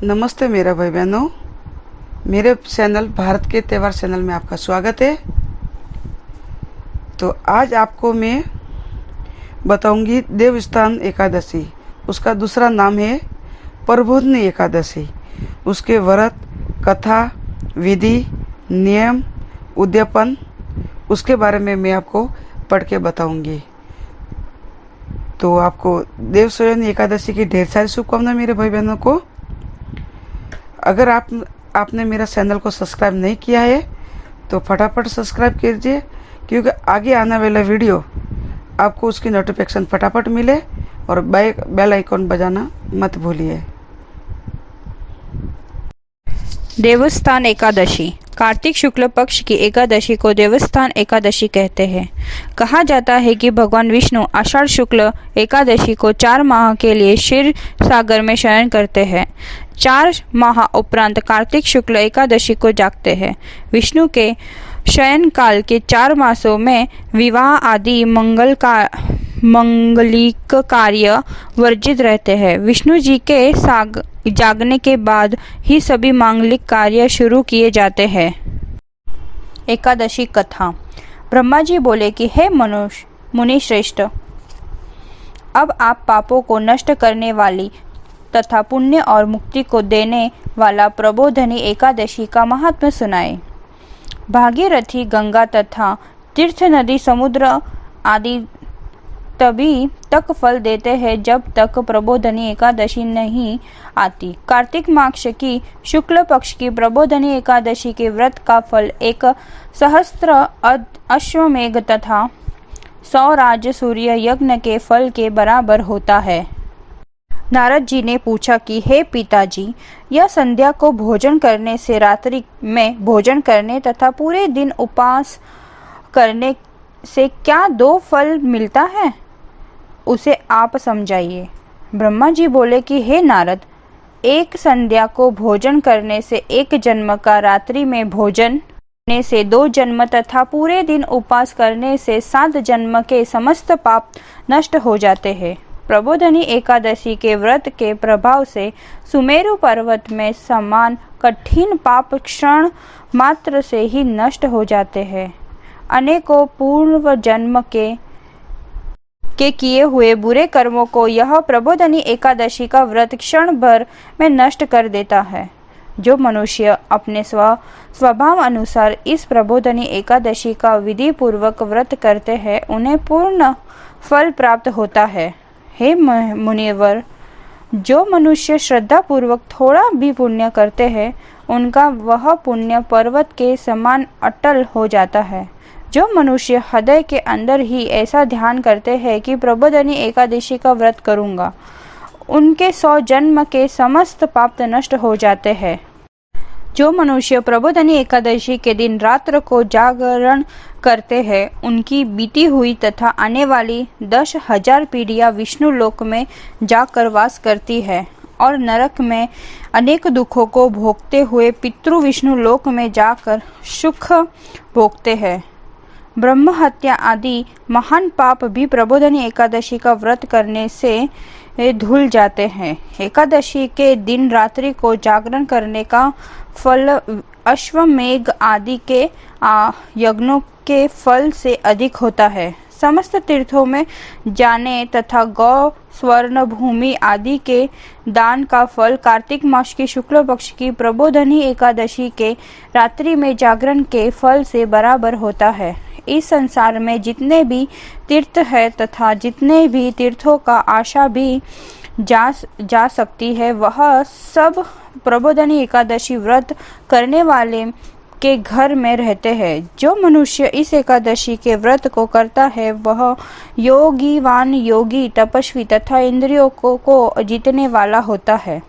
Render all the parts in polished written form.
नमस्ते मेरा भाई बहनों, मेरे चैनल भारत के त्यौहार चैनल में आपका स्वागत है। तो आज आपको मैं बताऊंगी देवस्थान एकादशी। उसका दूसरा नाम है प्रबोधिनी एकादशी। उसके व्रत, कथा, विधि, नियम, उद्यापन, उसके बारे में मैं आपको पढ़ के बताऊंगी। तो आपको देवशयनी एकादशी की ढेर सारी शुभकामनाएं मेरे भाई बहनों को। अगर आपने मेरा चैनल को सब्सक्राइब नहीं किया है तो फटाफट सब्सक्राइब कीजिए, क्योंकि आगे आने वाला वीडियो आपको उसकी नोटिफिकेशन फटाफट मिले। और बेल आइकॉन बजाना मत भूलिए। देवस्थान एकादशी। कार्तिक शुक्ल पक्ष की एकादशी को देवस्थान एकादशी कहते हैं। कहा जाता है कि भगवान विष्णु आषाढ़ शुक्ल एकादशी को 4 माह के लिए क्षीर सागर में शयन करते हैं। 4 माह उपरांत कार्तिक शुक्ल एकादशी को जागते हैं। विष्णु के शयन काल के 4 मासों में विवाह आदि मंगलिक कार्य वर्जित रहते हैं। विष्णु जी के जागने के बाद ही सभी मांगलिक कार्य शुरू किए जाते हैं। एकादशी कथा। ब्रह्मा जी बोले कि हे मुनि श्रेष्ठ, अब आप पापों को नष्ट करने वाली तथा पुण्य और मुक्ति को देने वाला प्रबोधिनी एकादशी का महात्म्य सुनाए। भागीरथी, गंगा तथा तीर्थ नदी, समुद्र आदि तभी तक फल देते हैं जब तक प्रबोधिनी एकादशी नहीं आती। कार्तिक मास की शुक्ल पक्ष की प्रबोधिनी एकादशी के व्रत का फल 1 सहस्त्र अश्वमेघ तथा 100 राज सूर्य यज्ञ के फल के बराबर होता है। नारद जी ने पूछा कि हे पिताजी, यह संध्या को भोजन करने से रात्रि में भोजन करने तथा पूरे दिन उपवास करने से क्या 2 फल मिलता है, उसे आप समझाइए। ब्रह्मा जी बोले कि हे नारद, 1 संध्या को भोजन करने से 1 जन्म का, रात्रि में भोजन करने से 2 जन्म तथा पूरे दिन उपवास करने से 7 जन्म के समस्त पाप नष्ट हो जाते हैं। प्रबोधिनी एकादशी के व्रत के प्रभाव से सुमेरु पर्वत में समान कठिन पाप क्षण मात्र से ही नष्ट हो जाते हैं। अनेकों पूर्व जन्म के किए हुए बुरे कर्मों को यह प्रबोधिनी एकादशी का व्रत क्षण भर में नष्ट कर देता है। जो मनुष्य अपने स्वभाव अनुसार इस प्रबोधिनी एकादशी का विधि पूर्वक व्रत करते हैं, उन्हें पूर्ण फल प्राप्त होता है। हे मुनिवर, जो मनुष्य श्रद्धा पूर्वक थोड़ा भी पुण्य करते हैं, उनका वह पुण्य पर्वत के समान अटल हो जाता है। जो मनुष्य हृदय के अंदर ही ऐसा ध्यान करते हैं कि प्रबोधिनी एकादशी का व्रत करूंगा, उनके 100 जन्म के समस्त पाप नष्ट हो जाते हैं। जो मनुष्य प्रबोधिनी एकादशी के दिन रात्र को जागरण करते हैं, उनकी बीती हुई तथा आने वाली 10,000 पीढ़ियां विष्णु लोक में जाकर वास करती है और नरक में अनेक दुखों को भोगते हुए पितृ विष्णु लोक में जाकर सुख भोगते हैं। ब्रह्म हत्या आदि महान पाप भी प्रबोधिनी एकादशी का व्रत करने से धुल जाते हैं। एकादशी के दिन रात्रि को जागरण करने का फल अश्वमेघ आदि के यज्ञों के फल से अधिक होता है। समस्त तीर्थों में जाने तथा गौ, स्वर्ण भूमि आदि के दान का फल कार्तिक मास की शुक्ल पक्ष की प्रबोधिनी एकादशी के रात्रि में जागरण के फल से बराबर होता है। इस संसार में जितने भी तीर्थ है तथा जितने भी तीर्थों का आशा भी जा सकती है, वह सब प्रबोधिनी एकादशी व्रत करने वाले के घर में रहते हैं। जो मनुष्य इस एकादशी के व्रत को करता है, वह योगीवान, योगी, तपस्वी तथा इंद्रियों को जीतने वाला होता है,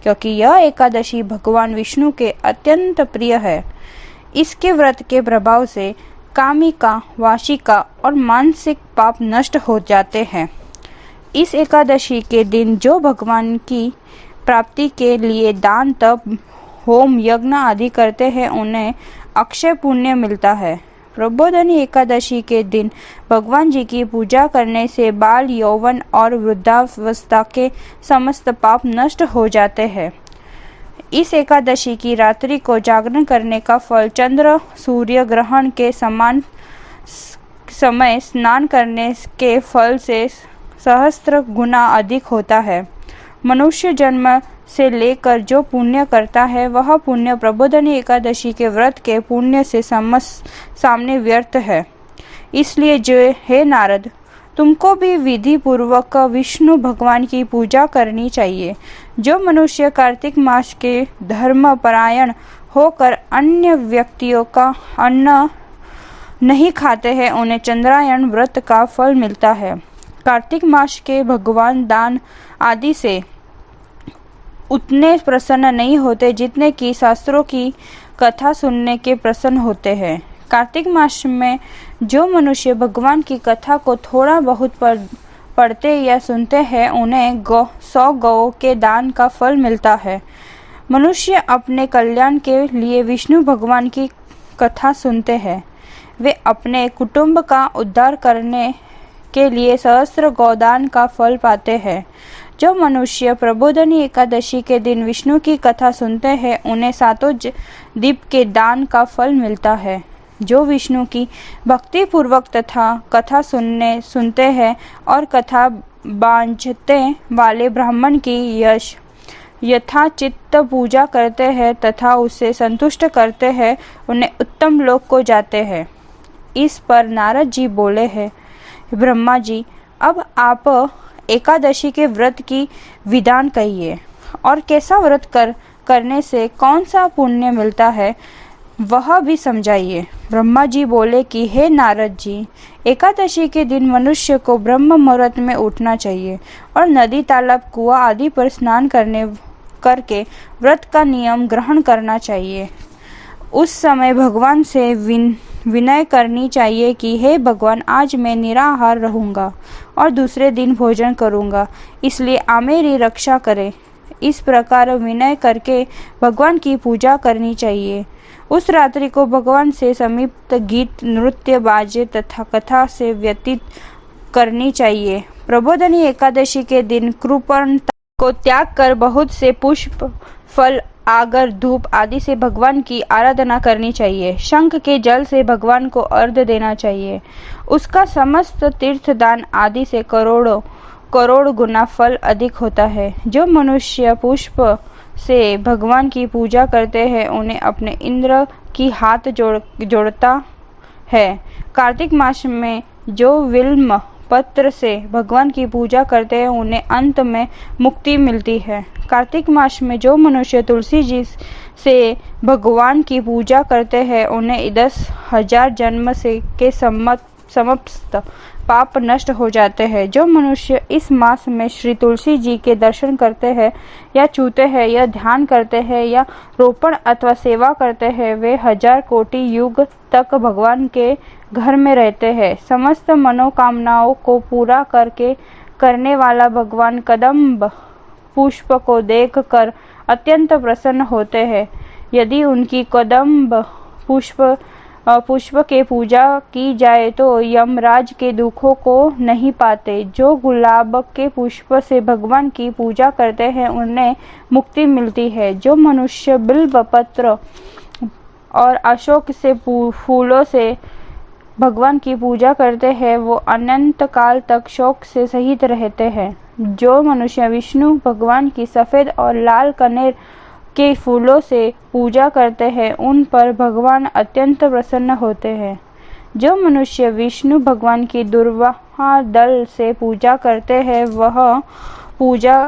क्योंकि यह एकादशी भगवान विष्णु के अत्यंत प्रिय है। इसके व्रत के प्रभाव से कामिका, वाचिका और मानसिक पाप नष्ट हो जाते हैं। इस एकादशी के दिन जो भगवान की प्राप्ति के लिए दान, तप, होम, यज्ञ आदि करते हैं, उन्हें अक्षय पुण्य मिलता है। प्रबोधिनी एकादशी के दिन भगवान जी की पूजा करने से बाल, यौवन और वृद्धावस्था के समस्त पाप नष्ट हो जाते हैं। इस एकादशी की रात्रि को जागरण करने का फल चंद्र सूर्य ग्रहण के समान समय स्नान करने के फल से सहस्त्र गुना अधिक होता है। मनुष्य जन्म से लेकर जो पुण्य करता है वह पुण्य प्रबोधनी एकादशी के व्रत के पुण्य से सामने व्यर्थ है। इसलिए जो हे नारद, तुमको भी विधि पूर्वक विष्णु भगवान की पूजा करनी चाहिए। जो मनुष्य कार्तिक मास के धर्म परायण होकर अन्य व्यक्तियों का अन्न नहीं खाते हैं उन्हें चंद्रायण व्रत का फल मिलता है। कार्तिक मास के भगवान दान आदि से उतने प्रसन्न नहीं होते जितने कि शास्त्रों की कथा सुनने के प्रसन्न होते हैं। कार्तिक मास में जो मनुष्य भगवान की कथा को थोड़ा बहुत पढ़ते या सुनते हैं उन्हें 100 गौ के दान का फल मिलता है। मनुष्य अपने कल्याण के लिए विष्णु भगवान की कथा सुनते हैं। वे अपने कुटुंब का उद्धार करने के लिए सहस्त्र गौदान का फल पाते हैं। जो मनुष्य प्रबोधनी एकादशी के दिन विष्णु की कथा सुनते हैं उन्हें 7 दीप के दान का फल मिलता है। जो विष्णु की भक्ति पूर्वक तथा कथा सुनते हैं और कथा बांझते वाले ब्राह्मण की यथाचित्त पूजा करते हैं तथा उसे संतुष्ट करते हैं उन्हें उत्तम लोक को जाते हैं। इस पर नारद जी बोले हैं, ब्रह्मा जी, अब आप एकादशी के व्रत की विधान कहिए और कैसा व्रत करने से कौन सा पुण्य मिलता है वह भी समझाइए। ब्रह्मा जी बोले कि हे नारद जी, एकादशी के दिन मनुष्य को ब्रह्म मुहूर्त में उठना चाहिए और नदी तालाब कुआं आदि पर स्नान करके व्रत का नियम ग्रहण करना चाहिए। उस समय भगवान से विनय करनी चाहिए कि हे भगवान, आज मैं निराहार रहूँगा और दूसरे दिन भोजन करूँगा, इसलिए आप मेरी रक्षा करें। इस प्रकार विनय करके भगवान की पूजा करनी चाहिए। उस रात्रि को भगवान से समीप गीत नृत्य बाजे तथा कथा से व्यतीत करनी चाहिए। प्रबोधनी एकादशी के दिन कृपण को त्याग कर बहुत से पुष्प फल आगर धूप आदि से भगवान की आराधना करनी चाहिए। शंख के जल से भगवान को अर्घ्य देना चाहिए। उसका समस्त तीर्थ दान आदि से करोड़ गुना फल अधिक होता है। जो मनुष्य पुष्प से भगवान की पूजा करते हैं उन्हें अपने इंद्र की हाथ जोड़ता है। कार्तिक मास में जो विल्व पत्र से भगवान की पूजा करते हैं उन्हें अंत में मुक्ति मिलती है। कार्तिक मास में जो मनुष्य तुलसी जी से भगवान की पूजा करते हैं उन्हें 10,000 जन्म से के समस्त पाप नष्ट हो जाते हैं। जो मनुष्य इस मास में श्री तुलसी जी के दर्शन करते हैं या छूते हैं या ध्यान करते हैं या रोपण अथवा सेवा करते हैं वे 1000 कोटि युग तक भगवान के घर में रहते हैं। समस्त मनोकामनाओं को पूरा करने वाला भगवान कदम्ब पुष्प को देखकर अत्यंत प्रसन्न होते हैं। यदि उनकी कदम्ब पुष्प के पूजा की जाए तो यमराज के दुखों को नहीं पाते। जो गुलाब के पुष्प से भगवान की पूजा करते हैं उन्हें मुक्ति मिलती है। जो मनुष्य बिल्व पत्र और अशोक से फूलों से भगवान की पूजा करते हैं वो अनंत काल तक शोक से सहित रहते हैं। जो मनुष्य विष्णु भगवान की सफ़ेद और लाल कनेर के फूलों से पूजा करते हैं उन पर भगवान अत्यंत प्रसन्न होते हैं। जो मनुष्य विष्णु भगवान की दुर्वा दल से पूजा करते हैं वह पूजा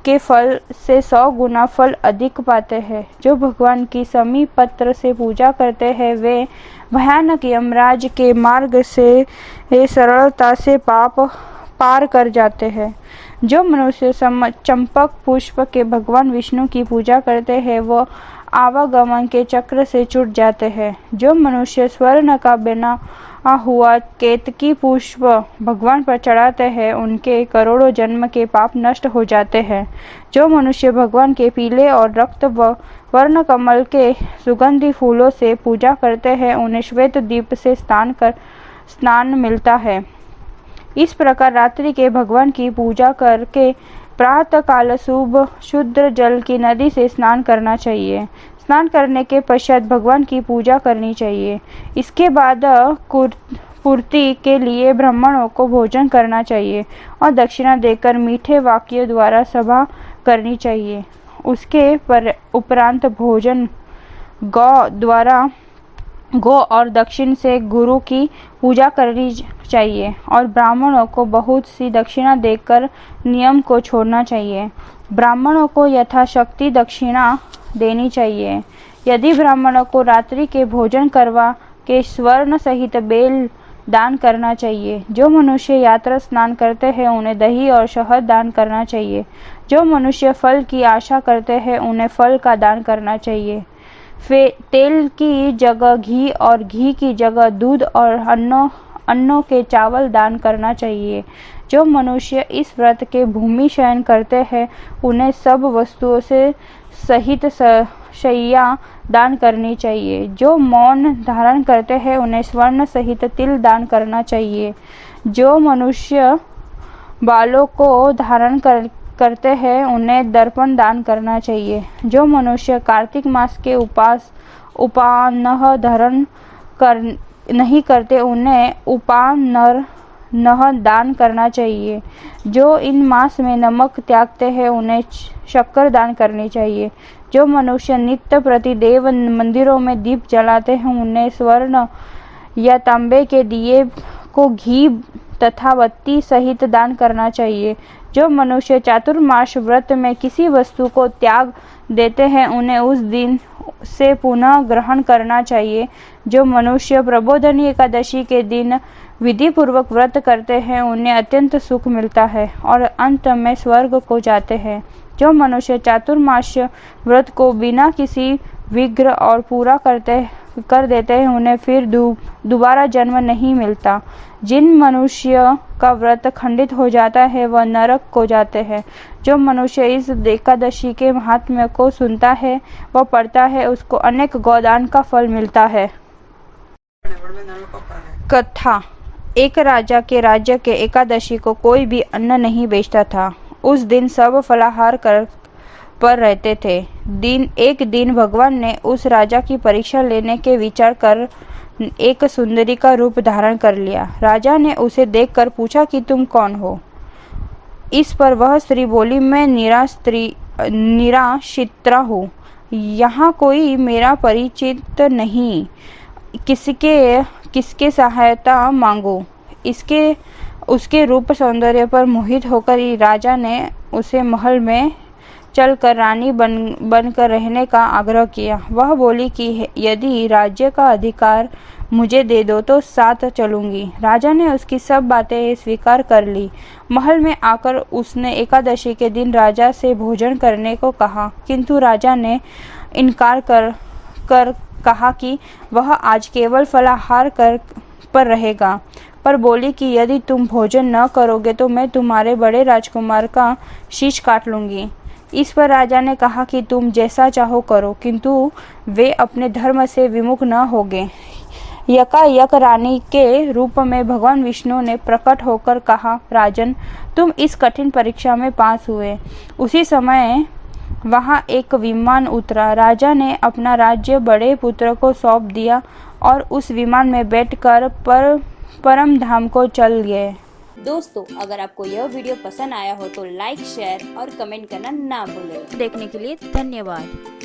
के फल से 100 गुना फल अधिक पाते हैं। जो भगवान की समी पत्र से पूजा करते हैं वे भयानक यमराज के मार्ग से सरलता से पार कर जाते हैं। जो मनुष्य चंपक पुष्प के भगवान विष्णु की पूजा करते हैं वो आवागमन के चक्र से छूट जाते हैं। जो मनुष्य स्वर्ण का बना हुआ केतकी पुष्प भगवान पर चढ़ाते हैं उनके करोड़ों जन्म के पाप नष्ट हो जाते हैं। जो मनुष्य भगवान के पीले और रक्त वर्ण कमल के सुगंधी फूलों से पूजा करते हैं उन्हें श्वेत दीप से स्नान मिलता है। इस प्रकार रात्रि के भगवान की पूजा करके प्रातःकाल शुद्ध जल की नदी से स्नान करना चाहिए। स्नान करने के पश्चात भगवान की पूजा करनी चाहिए। इसके बाद पूर्ति के लिए ब्राह्मणों को भोजन करना चाहिए और दक्षिणा देकर मीठे वाक्यों द्वारा सभा करनी चाहिए। उसके उपरांत भोजन गौ और दक्षिण से गुरु की पूजा करनी चाहिए और ब्राह्मणों को बहुत सी दक्षिणा देकर नियम को छोड़ना चाहिए। ब्राह्मणों को यथाशक्ति दक्षिणा देनी चाहिए। यदि ब्राह्मणों को रात्रि के भोजन करवा के स्वर्ण सहित बेल दान करना चाहिए। जो मनुष्य यात्रा स्नान करते हैं उन्हें दही और शहद दान करना चाहिए। जो मनुष्य फल की आशा करते हैं उन्हें फल का दान करना चाहिए। तेल की जगह घी और घी की जगह दूध और अन्नों के चावल दान करना चाहिए। जो मनुष्य इस व्रत के भूमि शयन करते हैं उन्हें सब वस्तुओं से सहित शैया दान करनी चाहिए। जो मौन धारण करते हैं उन्हें स्वर्ण सहित तिल दान करना चाहिए। जो मनुष्य बालों को धारण करते हैं उन्हें दर्पण दान करना चाहिए। जो मनुष्य कार्तिक मास के उपानह धारण नहीं करते उन्हें उपानह दान करना चाहिए। जो इन मास में नमक त्यागते हैं उन्हें शक्कर दान करनी चाहिए। जो मनुष्य नित्य प्रति देव मंदिरों में दीप जलाते हैं उन्हें स्वर्ण या तांबे के दिए को घी तथा बत्ती सहित दान करना चाहिए। जो मनुष्य चातुर्मास व्रत में किसी वस्तु को त्याग देते हैं उन्हें उस दिन से पुनः ग्रहण करना चाहिए। जो मनुष्य प्रबोधनी एकादशी के दिन विधि पूर्वक व्रत करते हैं उन्हें अत्यंत सुख मिलता है और अंत में स्वर्ग को जाते हैं। जो मनुष्य चातुर्मास व्रत को बिना किसी विघ्न और पूरा कर देते हैं उन्हें फिर दोबारा जन्म नहीं मिलता। जिन मनुष्य का व्रत खंडित हो जाता है वह नरक को जाते हैं। जो मनुष्य इस एकादशी के महात्म्य को सुनता है व पढ़ता है उसको अनेक गोदान का फल मिलता है। कथा। एक राजा के राज्य के एकादशी को कोई भी अन्न नहीं बेचता था। उस दिन सब फलाहार पर रहते थे। एक दिन भगवान ने उस राजा की परीक्षा लेने के विचार कर एक सुंदरी का रूप धारण कर लिया। राजा ने उसे देखकर पूछा कि तुम कौन हो। इस पर वह स्त्री बोली, मैं निराश्रिता हूँ। यहाँ कोई मेरा परिचित नहीं। किसके सहायता मांगो। उसके रूप सौंदर्य पर मोहित होकर राजा ने उसे महल में चलकर रानी बनकर रहने का आग्रह किया। वह बोली कि यदि राज्य का अधिकार मुझे दे दो तो साथ चलूंगी। राजा ने उसकी सब बातें स्वीकार कर ली। महल में आकर उसने एकादशी के दिन राजा से भोजन करने को कहा, किंतु राजा ने इनकार कर कहा कि वह आज केवल फलाहार पर रहेगा। पर बोली कि यदि तुम भोजन न करोगे तो मैं तुम्हारे बड़े राजकुमार का शीश काट लूंगी। इस पर राजा ने कहा कि तुम जैसा चाहो करो, किंतु वे अपने धर्म से विमुख न होंगे। यकायक रानी के रूप में भगवान विष्णु ने प्रकट होकर कहा, राजन, तुम इस कठिन परीक्षा में पास हुए। उसी समय वहां एक विमान उतरा। राजा ने अपना राज्य बड़े पुत्र को सौंप दिया और उस विमान में बैठकर परम धाम को चल गए। दोस्तों, अगर आपको यह वीडियो पसंद आया हो तो लाइक, शेयर और कमेंट करना ना भूलें। देखने के लिए धन्यवाद।